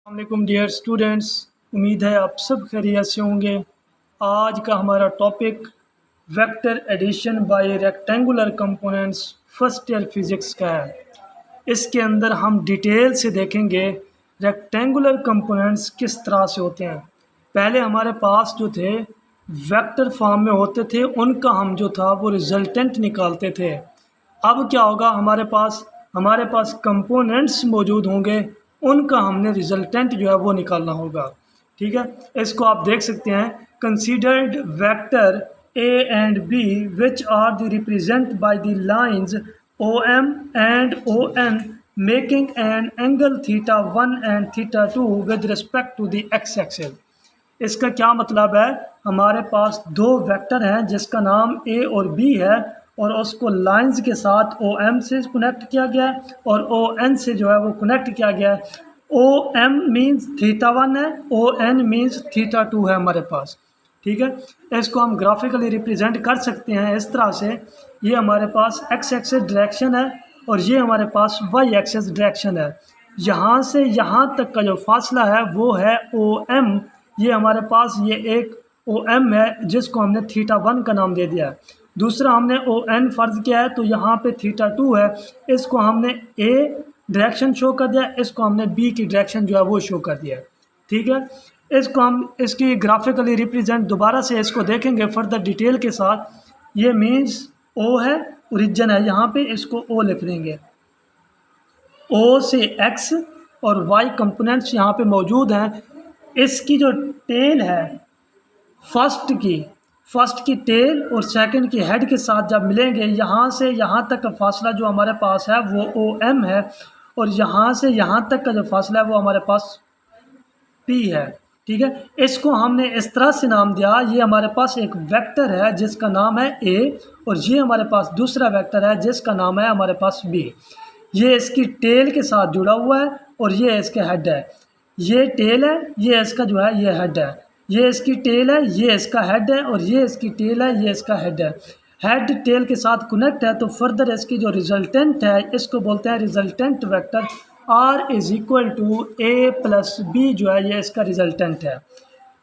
वालेकुम dear students, उम्मीद है आप सब खैरियत से होंगे। आज का हमारा topic vector addition by rectangular components first year physics का है। इसके अंदर हम डिटेल से देखेंगे रेक्टेंगुलर कंपोनेंट्स किस तरह से होते हैं। पहले हमारे पास जो थे वेक्टर फॉर्म में होते थे, उनका हम जो था वो रिजल्टेंट निकालते थे। अब क्या होगा, हमारे पास कंपोनेंट्स मौजूद होंगे, उनका हमने रिजल्टेंट जो है वो निकालना होगा। ठीक है, इसको आप देख सकते हैं। Considered vector A and B which are the represent by the lines O M and O N making an angle theta 1 and theta 2 with respect to the X axis. इसका क्या मतलब है, हमारे पास दो वेक्टर हैं जिसका नाम ए और बी है और उसको लाइंस के साथ ओ एम से कनेक्ट किया गया है और ओ एन से जो है वो कनेक्ट किया गया है। ओ एम मीन्स थीटा 1 है, ओ एन मीन्स थीटा 2 है हमारे पास। ठीक है, इसको हम ग्राफिकली रिप्रेजेंट कर सकते हैं इस तरह से। ये हमारे पास एक्स एक्सिस डायरेक्शन है और ये हमारे पास वाई एक्सिस डायरेक्शन है। यहाँ से यहाँ तक का जो फासला है वो है ओ एम। ये हमारे पास ये एक ओ एम है जिसको हमने थीटा 1 का नाम दे दिया है। दूसरा हमने ओ एन फ़र्ज़ किया है तो यहाँ पे थीटा 2 है, इसको हमने ए डायरेक्शन शो कर दिया, इसको हमने बी की डायरेक्शन जो है वो शो कर दिया। ठीक है, इसको हम इसकी ग्राफिकली रिप्रेजेंट दोबारा से इसको देखेंगे फर्दर डिटेल के साथ। ये मीन्स ओ है, ओरिजिन है, यहाँ पे इसको ओ लिख देंगे। ओ से एक्स और वाई कंपोनेंट्स यहाँ पे मौजूद हैं। इसकी जो टेल है फर्स्ट की टेल और सेकंड की हेड के साथ जब मिलेंगे, यहाँ से यहाँ तक का फासला जो हमारे पास है वो ओ एम है और यहाँ से यहाँ तक का जो फासला है वो हमारे पास पी है। ठीक है, इसको हमने इस तरह से नाम दिया, ये हमारे पास एक वेक्टर है जिसका नाम है ए और ये हमारे पास दूसरा वेक्टर है जिसका नाम है हमारे पास बी। ये इसकी टेल के साथ जुड़ा हुआ है और ये इसके हेड है। ये टेल है, ये इसका जो है ये हेड है। ये इसकी टेल है, ये इसका हेड है और ये इसकी टेल है, ये इसका हेड है। हेड टेल के साथ कनेक्ट है तो फर्दर इसकी जो रिजल्टेंट है इसको बोलते हैं resultant vector. R is equal to A plus B जो है ये इसका रिजल्टेंट है।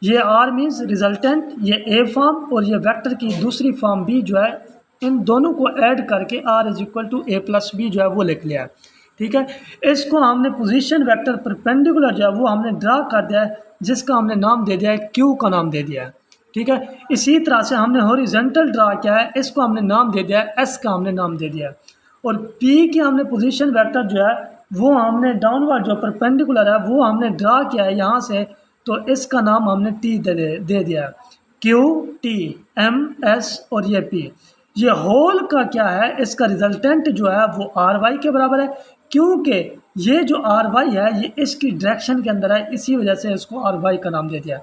ये आर मीन्स रिजल्टेंट, ये ए फॉर्म और ये वेक्टर की दूसरी फॉर्म बी जो है, इन दोनों को ऐड करके R is equal to A plus B जो है वो लिख लिया है। ठीक है, इसको हमने पोजीशन वेक्टर परपेंडिकुलर जो है वो हमने ड्रा कर दिया है जिसका हमने नाम दे दिया है क्यू का नाम दे दिया है। ठीक है, इसी तरह से हमने हॉरिजॉन्टल ड्रा किया है, इसको हमने नाम दे दिया है एस का हमने नाम दे दिया है। और पी की हमने पोजीशन वेक्टर जो है वो हमने डाउनवर्ड जो परपेंडिकुलर है वो हमने ड्रा किया है यहाँ से, तो इसका नाम हमने टी दे दिया है। क्यू टी एम एस और ये पी, ये होल का क्या है, इसका रिजल्टेंट जो है वो आर वाई के बराबर है क्योंकि ये जो आर वाई है ये इसकी डायरेक्शन के अंदर है, इसी वजह से इसको आर वाई का नाम दे दिया।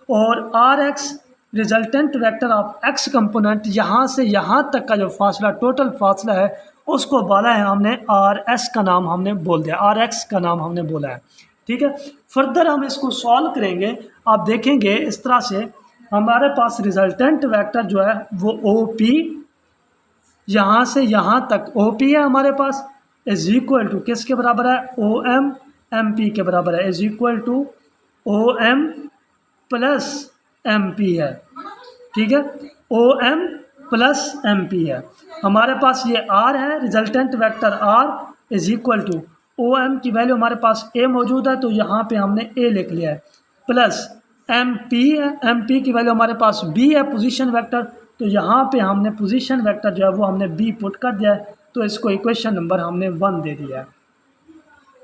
और R X resultant vector of X component, यहाँ से यहाँ तक का जो फासला टोटल फासला है उसको बोला है हमने आर एस का नाम हमने बोल दिया, आर एक्स का नाम हमने बोला है। ठीक है, फर्दर हम इसको सॉल्व करेंगे। आप देखेंगे इस तरह से हमारे पास रिजल्टेंट वेक्टर जो है वो ओ पी, यहाँ से यहाँ तक ओ पी है हमारे पास, इज इक्वल टू किसके बराबर है, ओ एम एम पी के बराबर है, is equal to O M plus M P है। ठीक है, O M plus M P है। हमारे पास ये आर है, resultant vector R is equal to O M की वैल्यू हमारे पास ए मौजूद है तो यहाँ पे हमने ए लिख लिया है, प्लस एम पी है, एम पी की वैल्यू हमारे पास बी है पोजीशन वेक्टर, तो यहाँ पे हमने पोजीशन वेक्टर जो है वो हमने बी पुट कर दिया है, तो इसको इक्वेशन नंबर हमने 1 दे दिया है।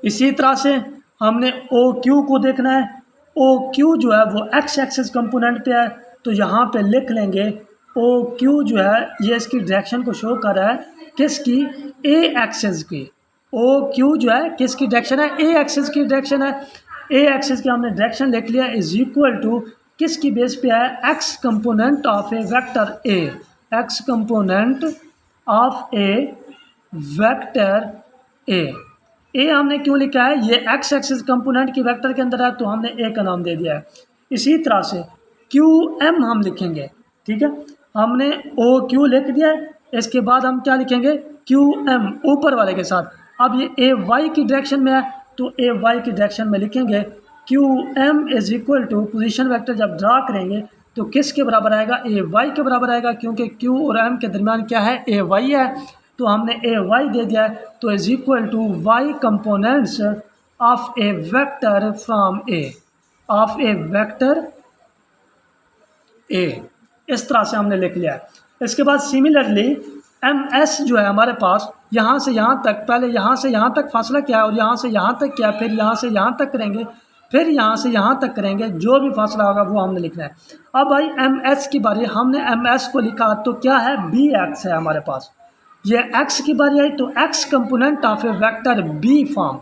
इसी तरह से हमने ओ क्यू को देखना है। ओ क्यू जो है वो एक्स एक्सिस कंपोनेंट पे है तो यहाँ पे लिख लेंगे ओ क्यू जो है ये इसकी डायरेक्शन को शो कर रहा है किसकी, ए एक्सिस की। ओ क्यू जो है किसकी डायरेक्शन है, ए एक्सिस की डायरेक्शन है। ए एक्सिस की हमने डायरेक्शन लिख लिया, इज इक्वल टू किसकी बेस पे है, X component of A vector A, x component of A vector ए हमने क्यों लिखा है, ये एक्स एक्सिस कंपोनेंट की वेक्टर के अंदर है तो हमने ए का नाम दे दिया है। इसी तरह से क्यू एम हम लिखेंगे। ठीक है, हमने ओ क्यू लिख दिया है, इसके बाद हम क्या लिखेंगे, क्यू एम ऊपर वाले के साथ। अब ये ए वाई की डायरेक्शन में है तो ए वाई की डायरेक्शन में लिखेंगे Q M is equal to position vector जब ड्रा करेंगे तो किसके बराबर आएगा, ए वाई के बराबर आएगा, क्योंकि क्यू और एम के दरमियान क्या है, ए वाई है, तो हमने ए वाई दे दिया है, तो is equal to Y components of A vector from A, of A vector A, इस तरह से हमने लिख लिया है। इसके बाद सिमिलरली एम एस जो है हमारे पास यहाँ से यहाँ तक, पहले यहाँ से यहाँ तक फासला क्या है और यहाँ से यहाँ तक क्या है, फिर यहाँ से यहाँ तक करेंगे, फिर यहाँ से यहाँ तक करेंगे, जो भी फासला होगा वो हमने लिखना है। अब भाई एम एस की बारी, हमने एम एस को लिखा तो क्या है, बी एक्स है हमारे पास, ये एक्स की बारी आई तो X component of A vector B form,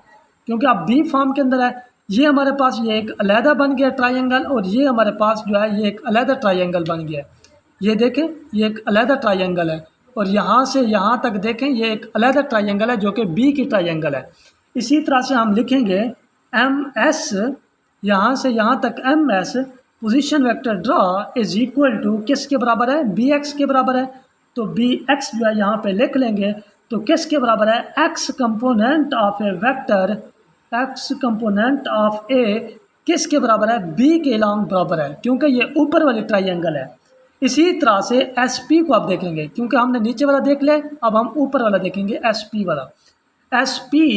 क्योंकि अब बी फॉर्म के अंदर है, ये हमारे पास ये एक अलहदा बन गया ट्रायंगल, और ये हमारे पास जो है ये एक अलहदा ट्रायंगल बन गया। ये देखें ये एक अलहदा ट्रायंगल है, और यहाँ से यहाँ तक देखें ये एक अलहदा ट्रायंगल है जो कि बी की ट्रायंगल है। इसी तरह से हम लिखेंगे एम एस, यहाँ से यहाँ तक M S position vector draw is equal to किसके बराबर है, बी एक्स के बराबर है, तो बी एक्स जो है यहाँ पे लिख लेंगे, तो किसके बराबर है, X component of A vector, X component of A किसके बराबर है, बी के लॉन्ग बराबर है, क्योंकि ये ऊपर वाली ट्रायंगल है। इसी तरह से एस पी को आप देखेंगे, क्योंकि हमने नीचे वाला देख लिया, अब हम ऊपर वाला देखेंगे एस पी वाला। S P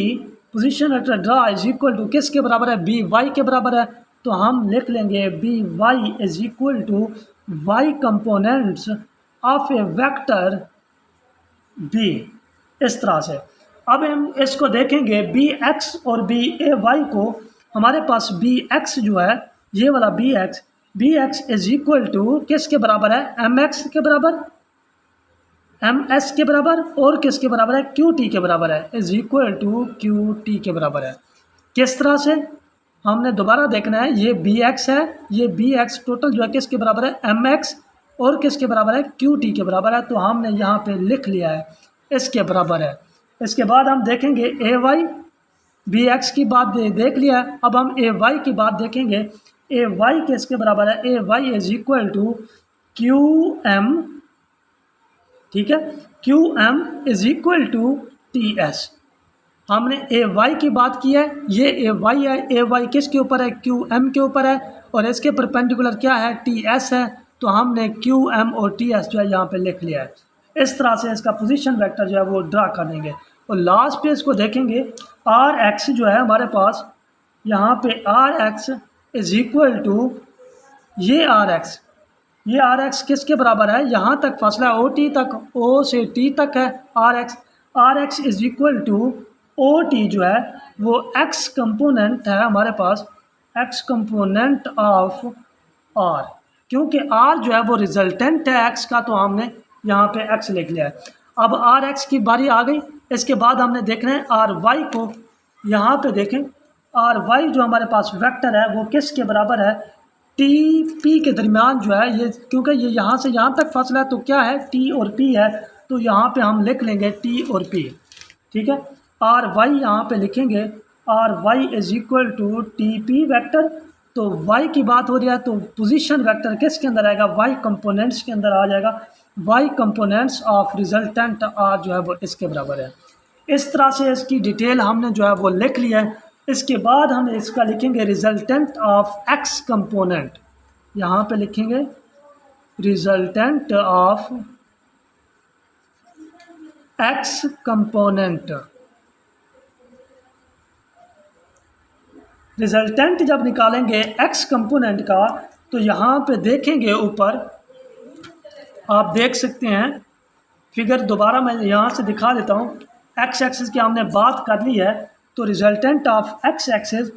position vector draw is equal to किसके बराबर है, बी वाई के बराबर है, तो हम लिख लेंगे B Y is equal to Y components of A vector B, इस तरह से। अब हम इसको देखेंगे बी एक्स और बी ए वाई को, हमारे पास बी एक्स जो है ये वाला B X is equal to किसके बराबर है, एम एक्स के बराबर, एम एस के बराबर, और किसके बराबर है, क्यू टी के बराबर है, is equal to Q T के बराबर है। किस तरह से हमने दोबारा देखना है, ये बी एक्स है, ये बी एक्स टोटल जो है किसके बराबर है, एम एक्स, और किसके बराबर है, क्यू टी के बराबर है, तो हमने यहाँ पे लिख लिया है इसके बराबर है। इसके बाद हम देखेंगे ए वाई, बी एक्स की बात देख लिया है, अब हम ए वाई की बात देखेंगे, ए वाई किसके बराबर है, A Y is equal to Q M, ठीक है, Q M is equal to T S. हमने ए वाई की बात की है, ये ए वाई है, ए वाई किसके ऊपर है, क्यू एम के ऊपर है, और इसके परपेंडिकुलर क्या है, टी एस है, तो हमने क्यू एम और टी एस जो है यहाँ पे लिख लिया है। इस तरह से इसका पोजीशन वेक्टर जो है वो ड्रा कर देंगे, और लास्ट पे इसको देखेंगे आर एक्स जो है हमारे पास, यहाँ पे R X is equal to ये आर एक्स किसके बराबर है, यहाँ तक फासला ओ टी तक, ओ से टी तक है R X is equal to O T जो है वो एक्स कंपोनेंट है हमारे पास, एक्स कंपोनेंट ऑफ आर, क्योंकि आर जो है वो रिजल्टेंट है एक्स का, तो हमने यहाँ पे एक्स लिख लिया है। अब आर एक्स की बारी आ गई, इसके बाद हमने देखना है आर वाई को, यहाँ पे देखें आर वाई जो हमारे पास वेक्टर है वो किसके बराबर है, टी पी के दरमियान जो है ये, क्योंकि ये यहाँ से यहाँ तक फासला है, तो क्या है, टी और पी है, तो यहाँ पे हम लिख लेंगे टी और पी, ठीक है। आर वाई यहाँ पे लिखेंगे, R Y is equal to T P vector, तो वाई की बात हो रही है, तो पोजीशन वेक्टर किसके अंदर आएगा, वाई कंपोनेंट्स के अंदर आ जाएगा, Y components of resultant R जो है वो इसके बराबर है। इस तरह से इसकी डिटेल हमने जो है वो लिख लिया है। इसके बाद हम इसका लिखेंगे रिजल्टेंट ऑफ एक्स कंपोनेंट, यहाँ पे लिखेंगे resultant of X component. Resultant जब निकालेंगे एक्स कंपोनेंट का, तो यहाँ पे देखेंगे ऊपर आप देख सकते हैं फिगर, दोबारा मैं यहाँ से दिखा देता हूँ। एक्स एक्सिस की हमने बात कर ली है, तो resultant of X axis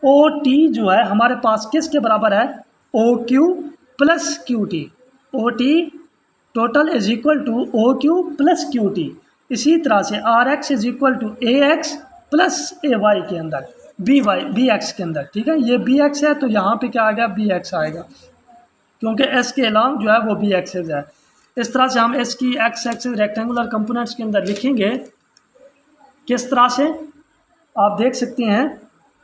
O T जो है हमारे पास किसके बराबर है, O Q plus Q T, O T total is equal to O Q plus Q T. इसी तरह से R X is equal to A X plus A Y के अंदर बी एक्स के अंदर, ठीक है। ये बी एक्स है तो यहाँ पे क्या आ गया, बी एक्स आएगा, क्योंकि एस के अलावा जो है वो बी एक्सेस है। इस तरह से हम एस की एक्स एक्सिस रेक्टेंगुलर कंपोनेंट्स के अंदर लिखेंगे। किस तरह से आप देख सकते हैं,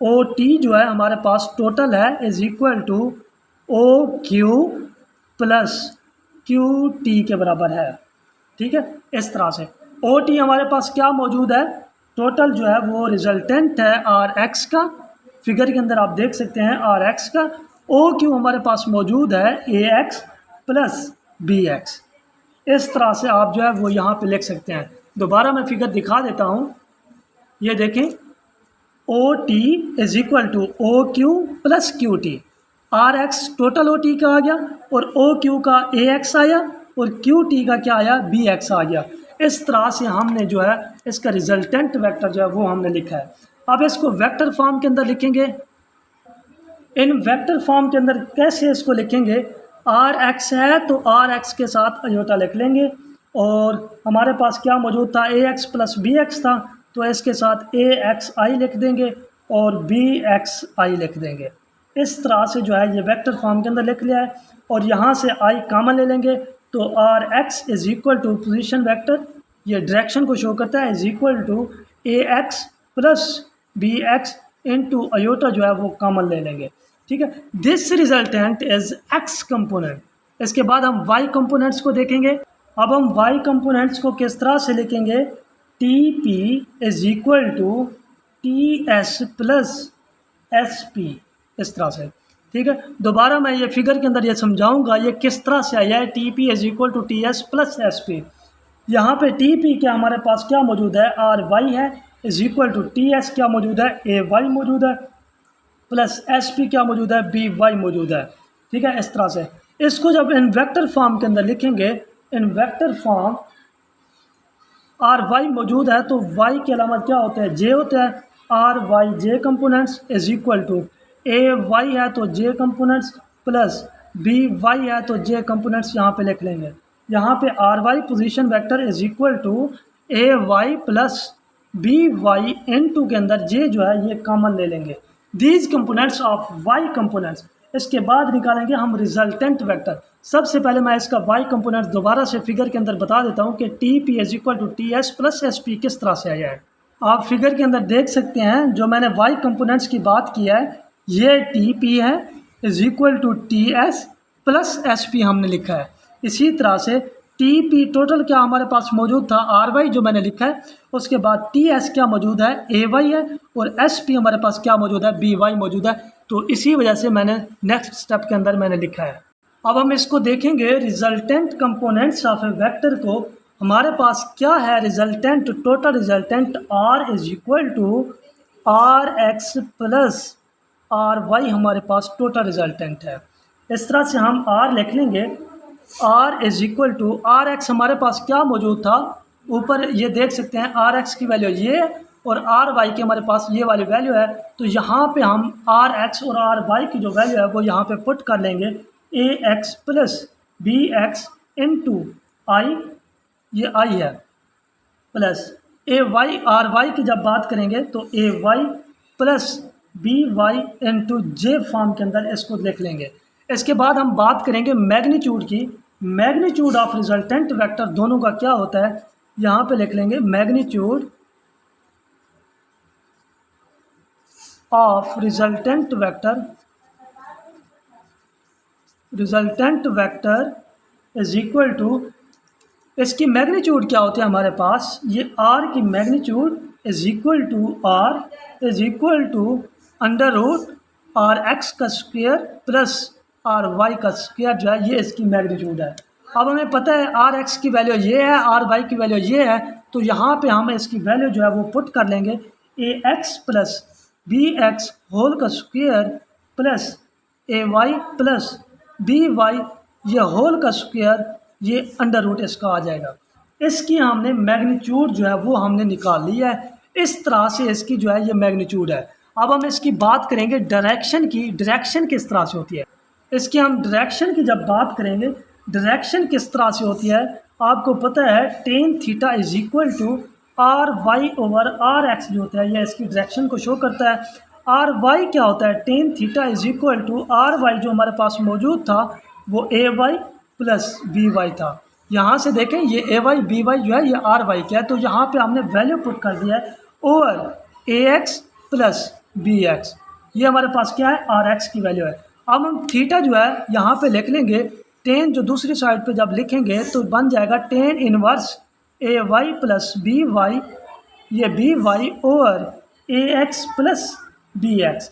ओ टी जो है हमारे पास टोटल है is equal to O Q plus Q T के बराबर है, ठीक है। इस तरह से ओ टी हमारे पास क्या मौजूद है, टोटल जो है वो रिजल्टेंट है आर एक्स का, फिगर के अंदर आप देख सकते हैं आर एक्स का, ओ क्यू हमारे पास मौजूद है ए एक्स प्लस बी एक्स। इस तरह से आप जो है वो यहाँ पे लिख सकते हैं। दोबारा मैं फिगर दिखा देता हूँ, ये देखें, O T is equal to O Q plus Q T. R X total O T का आ गया और ओ क्यू का ए एक्स आया और क्यू टी का क्या आया, बी एक्स आ गया। इस तरह से हमने जो है इसका रिजल्टेंट वेक्टर जो है वो हमने लिखा है। अब इसको वेक्टर फॉर्म के अंदर लिखेंगे। इन वेक्टर फॉर्म के अंदर कैसे इसको लिखेंगे, आर एक्स है तो आर एक्स के साथ अयोटा लिख लेंगे और हमारे पास क्या मौजूद था, ए एक्स प्लस बी एक्स था, तो इसके साथ ए एक्स आई लिख देंगे और बी एक्स आई लिख देंगे। इस तरह से जो है ये वेक्टर फॉर्म के अंदर लिख लिया है और यहाँ से आई कॉमन ले लेंगे तो R X is equal to position vector, ये डायरेक्शन को शो करता है, is equal to A X plus B X into iota जो है वो कॉमन ले लेंगे। ठीक है, this resultant is X component. इसके बाद हम वाई कंपोनेंट्स को देखेंगे। अब हम वाई कंपोनेंट्स को किस तरह से लिखेंगे, T P is equal to T S plus S P, इस तरह से। ठीक है, दोबारा मैं ये फिगर के अंदर ये समझाऊंगा ये किस तरह से आया है, T P is equal to T S plus S P. यहाँ पे टी पी क्या हमारे पास क्या मौजूद है, आर वाई है, is equal to T S क्या मौजूद है, ए वाई मौजूद है, प्लस एस पी क्या मौजूद है, बी वाई मौजूद है। ठीक है, इस तरह से इसको जब इन वेक्टर फॉर्म के अंदर लिखेंगे, in vector form R Y मौजूद है तो वाई के अलावा क्या होता है, जे होता है, R Y J components is equal to A Y है तो J components plus B Y है तो जे कंपोनेंट्स यहाँ पे लिख लेंगे। यहाँ पे R Y position vector is equal to A Y plus B Y into के अंदर जे जो है ये कॉमन ले लेंगे, these components of Y components. इसके बाद निकालेंगे हम रिजल्टेंट वेक्टर। सबसे पहले मैं इसका वाई कंपोनेंट दोबारा से फिगर के अंदर बता देता हूँ कि T P is equal to T S plus S P किस तरह से आया है। आप फिगर के अंदर देख सकते हैं जो मैंने वाई कंपोनेंट्स की बात की है, ये टी पी है is equal to T S plus S P हमने लिखा है। इसी तरह से टी पी टोटल क्या हमारे पास मौजूद था, आर वाई जो मैंने लिखा है, उसके बाद टी एस क्या मौजूद है, ए वाई है, और एस पी हमारे पास क्या मौजूद है, बी वाई मौजूद है। तो इसी वजह से मैंने नेक्स्ट स्टेप के अंदर मैंने लिखा है। अब हम इसको देखेंगे resultant components of A vector को। हमारे पास क्या है resultant, total resultant R is equal to R X plus R Y हमारे पास टोटल रिजल्टेंट है। इस तरह से हम आर लिख लेंगे, R is equal to R X हमारे पास क्या मौजूद था, ऊपर ये देख सकते हैं आर एक्स की वैल्यू ये और आर वाई की हमारे पास ये वाली वैल्यू है। तो यहाँ पे हम आर एक्स और आर वाई की जो वैल्यू है वो यहाँ पे पुट कर लेंगे, A X plus B X into I, ये आई है, plus A Y, R Y की जब बात करेंगे तो A Y plus B Y into J form के अंदर इसको लिख लेंगे। इसके बाद हम बात करेंगे मैग्नीट्यूड की। मैग्नीट्यूड ऑफ रिजल्टेंट वेक्टर दोनों का क्या होता है, यहाँ पे लिख लेंगे magnitude of resultant vector is equal to, इसकी मैग्नीट्यूड क्या होती है हमारे पास, ये आर की magnitude is equal to under root R X का स्क्वायर प्लस आर वाई का स्क्वायर जो है ये इसकी मैग्नीट्यूड है। अब हमें पता है आर एक्स की वैल्यू ये है, आर वाई की वैल्यू ये है, तो यहाँ पे हम इसकी वैल्यू जो है वो पुट कर लेंगे, A X plus B X whole का square plus A Y plus B Y ये होल का स्क्वायर, ये अंडर रूट इसका आ जाएगा। इसकी हमने मैग्नीट्यूड जो है वो हमने निकाल ली है। इस तरह से इसकी जो है ये मैग्नीट्यूड है। अब हम इसकी बात करेंगे डायरेक्शन की, डायरेक्शन किस तरह से होती है। इसकी हम डायरेक्शन की जब बात करेंगे, डायरेक्शन किस तरह से होती है, आपको पता है tan theta is equal to R Y over are x जो होता है ये इसकी डायरेक्शन को शो करता है। आर वाई क्या होता है, tan theta is equal to R Y जो हमारे पास मौजूद था वो A Y plus B Y था। यहाँ से देखें ये ए वाई बी वाई जो है ये आर वाई क्या है, तो यहाँ पे हमने वैल्यू पुट कर दिया है ओवर ए एक्स प्लस बी एक्स, ये हमारे पास क्या है आर एक्स की वैल्यू है। अब हम थीटा जो है यहाँ पे लिख लेंगे, टेन जो दूसरी साइड पे जब लिखेंगे तो बन जाएगा टेन इनवर्स ए वाई प्लस बी वाई, ये बी वाई ओवर ए एक्स प्लस बी एक्स।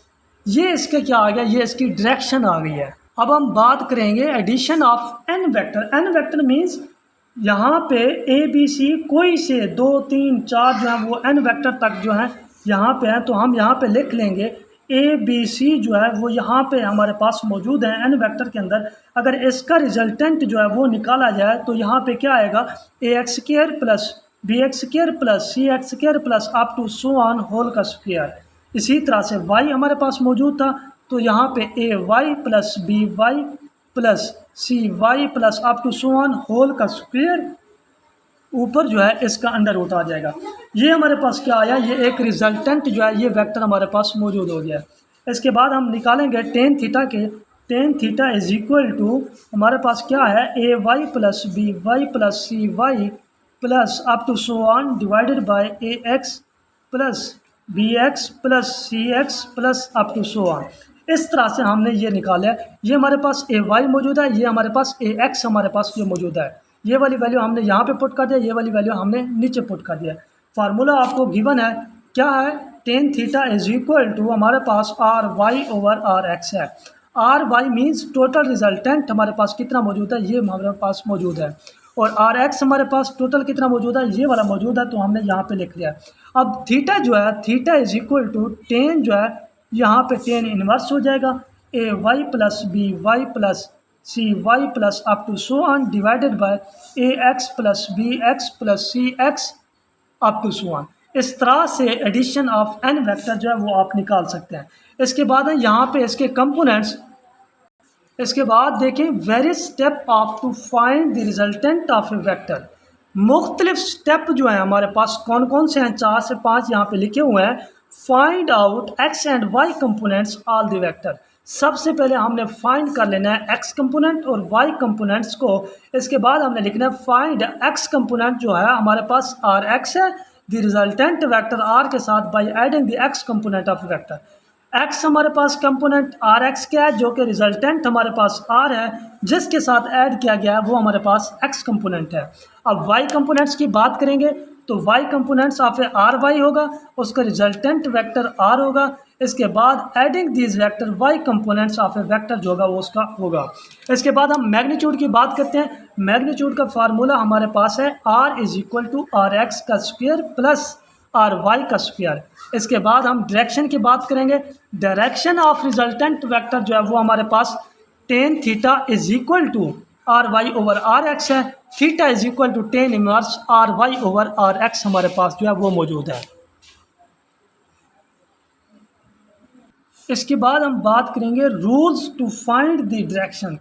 ये इसके क्या आ गया, ये इसकी डायरेक्शन आ गई है। अब हम बात करेंगे addition of an vector. An vector means यहाँ पे ए बी सी कोई से 2 3 4 जो है वो एन वेक्टर तक जो है यहाँ पे है, तो हम यहाँ पे लिख लेंगे ए बी सी जो है वो यहाँ पे हमारे पास मौजूद है एन वेक्टर के अंदर। अगर इसका रिजल्टेंट जो है वो निकाला जाए तो यहाँ पे क्या आएगा, A X square plus B X square plus C X square plus up to so on whole का स्क्वायर। इसी तरह से y हमारे पास मौजूद था, तो यहाँ पे A Y plus B Y plus C Y plus up to so on whole का स्क्वायर, ऊपर जो है इसका अंडर रूट आ जाएगा। ये हमारे पास क्या आया, ये एक रिजल्टेंट जो है ये वेक्टर हमारे पास मौजूद हो गया। इसके बाद हम निकालेंगे टेन थीटा के। Tan theta is equal to हमारे पास क्या है, A Y plus B Y plus C Y plus up to so on divided by A X plus B X plus C X plus up to so on. इस तरह से हमने ये निकाला है। ये हमारे पास ए वाई मौजूद है, ये हमारे पास ए एक्स हमारे पास ये मौजूद है। ये वाली वैल्यू हमने यहाँ पे पुट कर दिया, ये वाली वैल्यू हमने नीचे पुट कर दिया। फार्मूला आपको गिवन है, क्या है, tan theta is equal to हमारे पास R Y over are X है। R Y means total resultant हमारे पास कितना मौजूद है, ये हमारे पास मौजूद है, और आर एक्स हमारे पास टोटल कितना मौजूद है, ये वाला मौजूद है, तो हमने यहाँ पे लिख लिया। अब थीटा जो है, theta is equal to tan जो है यहाँ पे टेन इनवर्स हो जाएगा, A Y plus B Y plus C Y plus up to so on divided by A X plus B X plus C X up to so on. इस तरह से addition of an vector जो है वो आप निकाल सकते हैं। इसके बाद है यहाँ पे इसके कंपोनेंट्स। इसके बाद देखें various step of to find the resultant of A vector. मुख्तलिफ स्टेप जो है हमारे पास कौन कौन से हैं, 4 से 5 यहाँ पे लिखे हुए हैं। Find out X and Y components all the vector. सबसे पहले हमने फाइंड कर लेना है एक्स कंपोनेंट और वाई कंपोनेंट्स को। इसके बाद हमने लिखना है फाइंड एक्स कंपोनेंट जो है हमारे पास आर एक्स है, द रिजल्टेंट वेक्टर आर के साथ by adding the x component of vector. X हमारे पास कंपोनेंट आर एक्स क्या है, जो कि रिजल्टेंट हमारे पास आर है, जिसके साथ ऐड किया गया है वो हमारे पास एक्स कंपोनेंट है। अब वाई कंपोनेंट्स की बात करेंगे तो Y components of A R Y होगा, उसका रिजल्टेंट वेक्टर आर होगा। इसके बाद adding these vector Y components of A vector जो होगा वो उसका होगा। इसके बाद हम मैग्नीट्यूड की बात करते हैं। मैग्नीट्यूड का फार्मूला हमारे पास है R is equal to R X का स्क्वायर प्लस आर वाई का स्क्वायर। इसके बाद हम डायरेक्शन की बात करेंगे। डायरेक्शन ऑफ रिजल्टेंट वेक्टर जो है वो हमारे पास tan theta is equal to R Y over are X है। Theta is equal to tan inverse R Y over are X हमारे पास जो है वो मौजूद है। इसके बाद हम बात करेंगे rules to find the direction.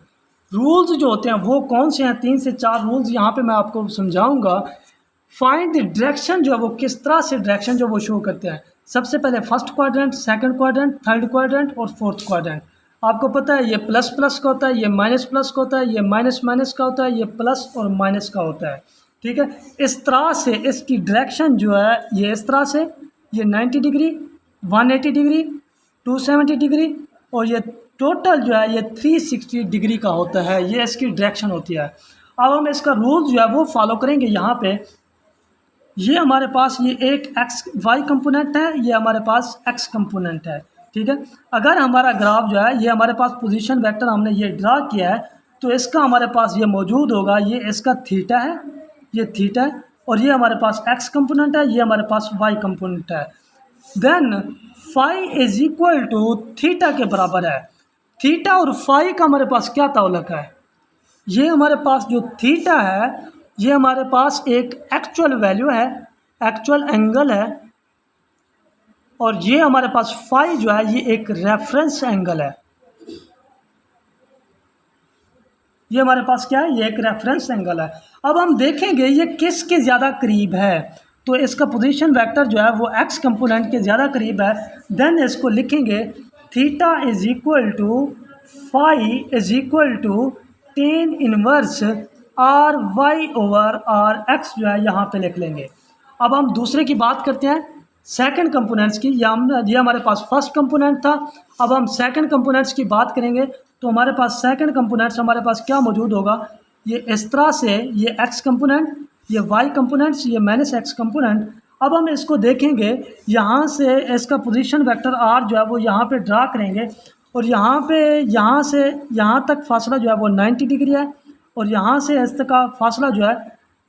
Rules जो होते हैं वो कौन से हैं, 3 से 4 रूल्स यहाँ पे मैं आपको समझाऊंगा। फाइंड द डायरेक्शन जो है वो किस तरह से डायरेक्शन जो वो शो करते हैं। सबसे पहले first quadrant, second quadrant, third quadrant और फोर्थ क्वाड्रेंट। आपको पता है ये प्लस प्लस का होता है, ये माइनस प्लस का होता है, ये माइनस माइनस का होता है, ये प्लस और माइनस का होता है। ठीक है, इस तरह से इसकी डायरेक्शन जो है ये इस तरह से, ये 90 डिग्री, 180 डिग्री, 270 डिग्री और ये टोटल जो है ये 360 डिग्री का होता है। ये इसकी डायरेक्शन होती है। अब हम इसका रूल जो है वो फॉलो करेंगे। यहाँ पे ये हमारे पास ये एक एक्स वाई कंपोनेंट है, ये हमारे पास एक्स कंपोनेंट है। ठीक है, अगर हमारा ग्राफ जो है ये हमारे पास पोजीशन वेक्टर हमने ये ड्रा किया है तो इसका हमारे पास ये मौजूद होगा, ये इसका थीटा है, ये थीटा है, और ये हमारे पास एक्स कंपोनेंट है, ये हमारे पास वाई कंपोनेंट है। Then phi is equal to theta के बराबर है। थीटा और फाई का हमारे पास क्या ताल्लुक है, ये हमारे पास जो थीटा है ये हमारे पास एक एक्चुअल वैल्यू है, एक्चुअल एंगल है, और ये हमारे पास फाई जो है ये एक रेफरेंस एंगल है। ये हमारे पास क्या है, ये एक रेफरेंस एंगल है। अब हम देखेंगे ये किसके ज़्यादा करीब है, तो इसका पोजीशन वेक्टर जो है वो एक्स कंपोनेंट के ज़्यादा करीब है। देन इसको लिखेंगे theta is equal to phi is equal to tan inverse R Y over are x जो है यहाँ पे लिख लेंगे। अब हम दूसरे की बात करते हैं, सेकंड कंपोनेंट्स की। ये हमारे पास फर्स्ट कंपोनेंट था। अब हम सेकंड कंपोनेंट्स की बात करेंगे तो हमारे पास सेकंड कंपोनेंट्स हमारे पास क्या मौजूद होगा, ये इस तरह से, ये एक्स कंपोनेंट, ये वाई कंपोनेंट्स, ये माइनस एक्स कंपोनेंट, अब हम इसको देखेंगे, यहाँ से इसका पोजीशन वेक्टर आर जो है वो यहाँ पे ड्रा करेंगे और यहाँ पे यहाँ से यहाँ तक फासला जो है वो 90 डिग्री है और यहाँ से इस तक का फासला जो है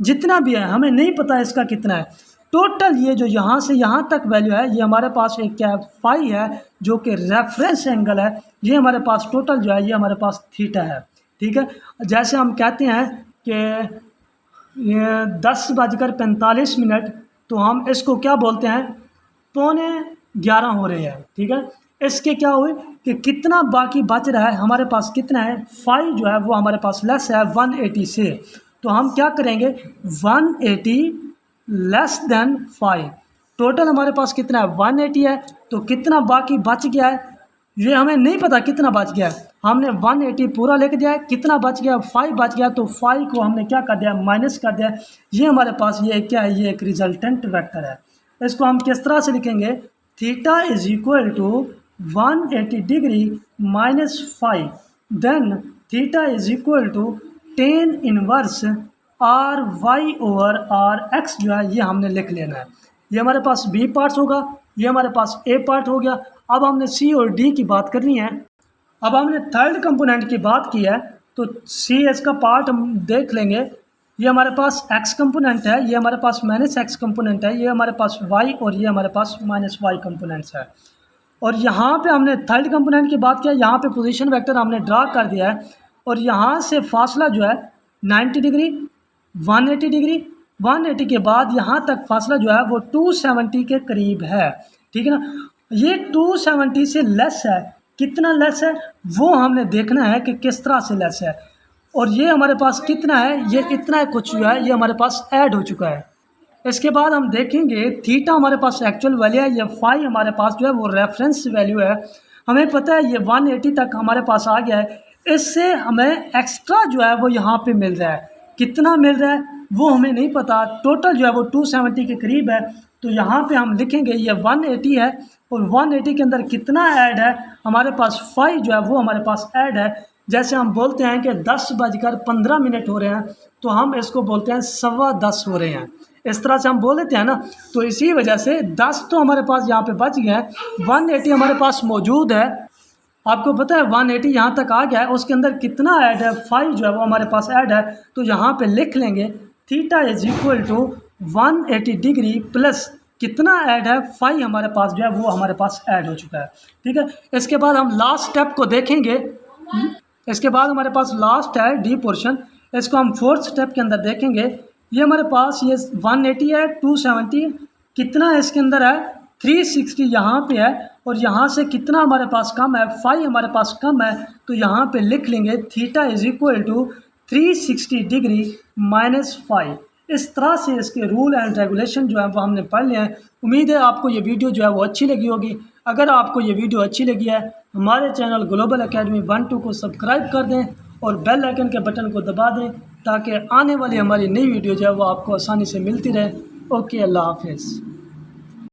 जितना भी है हमें नहीं पता इसका कितना है। टोटल ये जो यहाँ से यहाँ तक वैल्यू है ये हमारे पास एक क्या है फाई है जो कि रेफरेंस एंगल है। ये हमारे पास टोटल जो है ये हमारे पास थीटा है। ठीक है, जैसे हम कहते हैं कि ये 10:45 तो हम इसको क्या बोलते हैं 11:15 हो रहे हैं। ठीक है, इसके क्या हुए कि कितना बाकी बच रहा है हमारे पास कितना है फाई जो है वो हमारे पास लेस है 180 से। तो हम क्या करेंगे 180 लेस देन 5। टोटल हमारे पास कितना है 180 है तो कितना बाकी बच गया है ये हमें नहीं पता कितना बच गया है। हमने 180 पूरा लिख दिया है, कितना बच गया 5 बच गया तो 5 को हमने क्या कर दिया माइनस कर दिया। ये हमारे पास ये क्या है ये एक रिजल्टेंट वेक्टर है। इसको हम किस तरह से लिखेंगे theta is equal to 180 degree minus 5 then theta is equal to tan inverse R Y over are x जो है ये हमने लिख लेना है। ये हमारे पास बी पार्ट्स होगा, ये हमारे पास ए पार्ट हो गया। अब हमने सी और डी की बात करनी है। अब हमने थर्ड कंपोनेंट की बात की है तो सी इसका पार्ट हम देख लेंगे। ये हमारे पास एक्स कंपोनेंट है, ये हमारे पास माइनस एक्स कंपोनेंट है, ये हमारे पास वाई और ये हमारे पास माइनस वाई कंपोनेंट्स है। और यहाँ पे हमने थर्ड कंपोनेंट की बात किया, यहाँ पे पोजीशन वेक्टर हमने ड्रा कर दिया है और यहाँ से फासला जो है 90 डिग्री 180 डिग्री 180 के बाद यहाँ तक फासला जो है वो 270 के करीब है। ठीक है ना, ये 270 से लेस है। कितना लेस है वो हमने देखना है कि किस तरह से लेस है। और ये हमारे पास कितना है ये इतना कुछ जो है ये हमारे पास ऐड हो चुका है। इसके बाद हम देखेंगे थीटा हमारे पास एक्चुअल वैल्यू है, ये फाई हमारे पास जो है वो रेफरेंस वैल्यू है। हमें पता है ये 180 तक हमारे पास आ गया है, इससे हमें एक्स्ट्रा जो है वो यहाँ पे मिल रहा है। कितना मिल रहा है वो हमें नहीं पता, टोटल जो है वो 270 के करीब है। तो यहाँ पे हम लिखेंगे ये 180 है और 180 के अंदर कितना ऐड है हमारे पास 5 जो है वो हमारे पास ऐड है। जैसे हम बोलते हैं कि 10:15 हो रहे हैं तो हम इसको बोलते हैं 10:15 हो रहे हैं, इस तरह से हम बोल देते हैं ना। तो इसी वजह से 10 तो हमारे पास यहाँ पे बच गया है, 180 हमारे पास मौजूद है। आपको पता है 180 यहाँ तक आ गया है, उसके अंदर कितना ऐड है 5 जो है वो हमारे पास ऐड है। तो यहाँ पे लिख लेंगे theta is equal to 180 degree plus कितना ऐड है 5 हमारे पास जो है वो हमारे पास ऐड हो चुका है। ठीक है, इसके बाद हम लास्ट स्टेप को देखेंगे। इसके बाद हमारे पास लास्ट है डी पोर्शन, इसको हम फोर्थ स्टेप के अंदर देखेंगे। ये हमारे पास ये 180 है 270 कितना है इसके अंदर है 360 यहाँ पे है और यहाँ से कितना हमारे पास कम है 5 हमारे पास कम है। तो यहाँ पे लिख लेंगे theta is equal to 360 degree minus 5। इस तरह से इसके रूल एंड रेगुलेशन जो है वो हमने पढ़ लिया है। उम्मीद है आपको ये वीडियो जो है वो अच्छी लगी होगी। अगर आपको ये वीडियो अच्छी लगी है हमारे चैनल ग्लोबल एकेडमी 1-2 को सब्सक्राइब कर दें और बेल आइकन के बटन को दबा दें ताकि आने वाली हमारी नई वीडियो जो है वो आपको आसानी से मिलती रहे। ओके, अल्लाह हाफिज़।